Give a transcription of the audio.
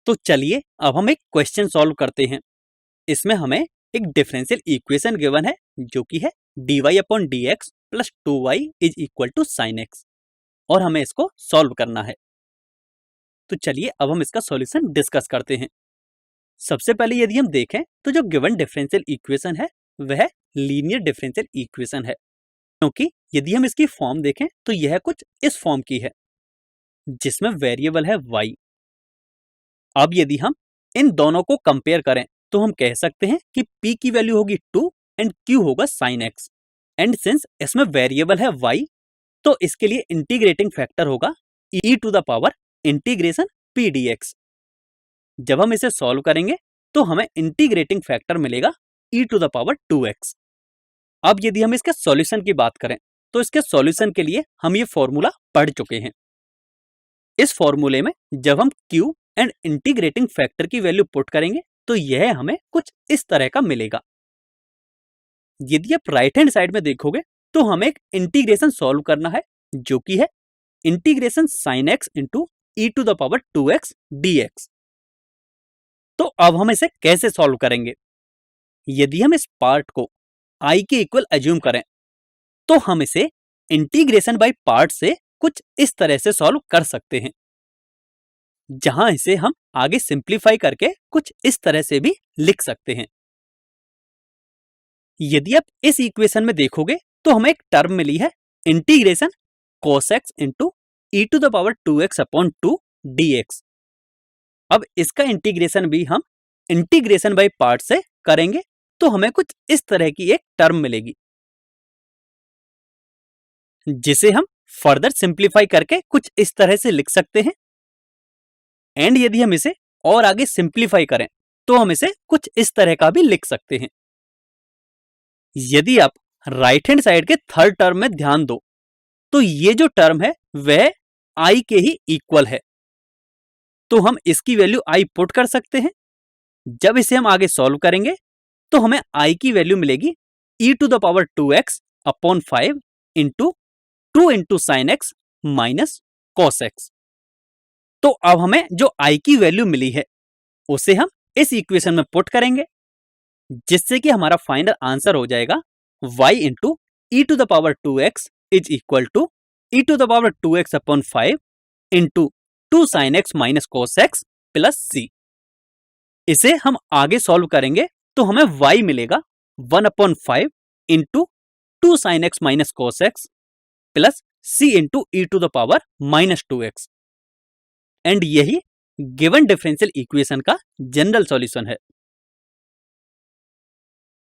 तो चलिए अब हम एक क्वेश्चन सॉल्व करते हैं। इसमें हमें एक डिफरेंशियल इक्वेशन गिवन है जो कि है dy/dx plus 2y is equal to sine x, और हमें इसको सॉल्व करना है। तो चलिए अब हम इसका सॉल्यूशन डिस्कस करते हैं। सबसे पहले यदि हम देखें तो जो गिवन डिफरेंशियल इक्वेशन है वह लीनियर डिफरेंशियल इक्वेशन है, क्योंकि यदि हम इसकी फॉर्म देखें तो यह कुछ इस फॉर्म की है जिसमें वेरिएबल है y। अब यदि हम इन दोनों को कंपेयर करें तो हम कह सकते हैं कि p की वैल्यू होगी 2 एंड q होगा sin x, एंड सिंस इसमें वेरिएबल है y तो इसके लिए इंटीग्रेटिंग फैक्टर होगा e to the power integration p dx। जब हम इसे सॉल्व करेंगे तो हमें इंटीग्रेटिंग फैक्टर मिलेगा e to the power 2x। अब यदि हम इसके सॉल्यूशन की बात करें तो इसके सॉल्यूशन के लिए हम ये फॉर्मूला पढ़ चुके हैं। इस फॉर्मूले में जब हम q एंड इंटीग्रेटिंग फैक्टर की वैल्यू पुट करेंगे तो यह हमें कुछ इस तरह का मिलेगा। यदि आप राइट हैंड साइड में देखोगे तो हमें एक इंटीग्रेशन सॉल्व करना है जो कि है integration sine x into e to the power 2x dx। तो अब हम इसे कैसे सॉल्व करेंगे? यदि हम इस पार्ट को i के इक्वल एज्यूम करें तो हम इसे इंटीग्रेशन बाय पार्ट से कुछ इस तरह से सॉल्व कर सकते हैं, जहां इसे हम आगे सिंप्लीफाई करके कुछ इस तरह से भी लिख सकते हैं। यदि आप इस इक्वेशन में देखोगे तो हमें एक टर्म मिली है integration cos x into e to the power 2x upon 2 dx। अब इसका इंटीग्रेशन भी हम इंटीग्रेशन बाय पार्ट से करेंगे तो हमें कुछ इस तरह की एक टर्म मिलेगी, जिसे हम फर्दर सिंप्लीफाई करके कुछ इस तरह से लिख सकते हैं। एंड यदि हम इसे और आगे सिंप्लीफाई करें तो हम इसे कुछ इस तरह का भी लिख सकते हैं। यदि आप राइट हैंड साइड के थर्ड टर्म में ध्यान दो तो ये जो टर्म है वह i के ही इक्वल है, तो हम इसकी वैल्यू i पुट कर सकते हैं। जब इसे हम आगे सॉल्व करेंगे तो हमें i की वैल्यू मिलेगी e to the power 2x upon 5 into 2 into sine x minus cos x. तो अब हमें जो i की वैल्यू मिली है उसे हम इस इक्वेशन में पुट करेंगे, जिससे कि हमारा फाइनल आंसर हो जाएगा y into e to the power 2x is equal to e to the power 2x upon 5 into 2 sine x minus cos x plus c। इसे हम आगे सॉल्व करेंगे तो हमें y मिलेगा 1 upon 5 into 2 sine x minus cos x plus c into e to the power minus 2x। And यही given differential equation का general solution है।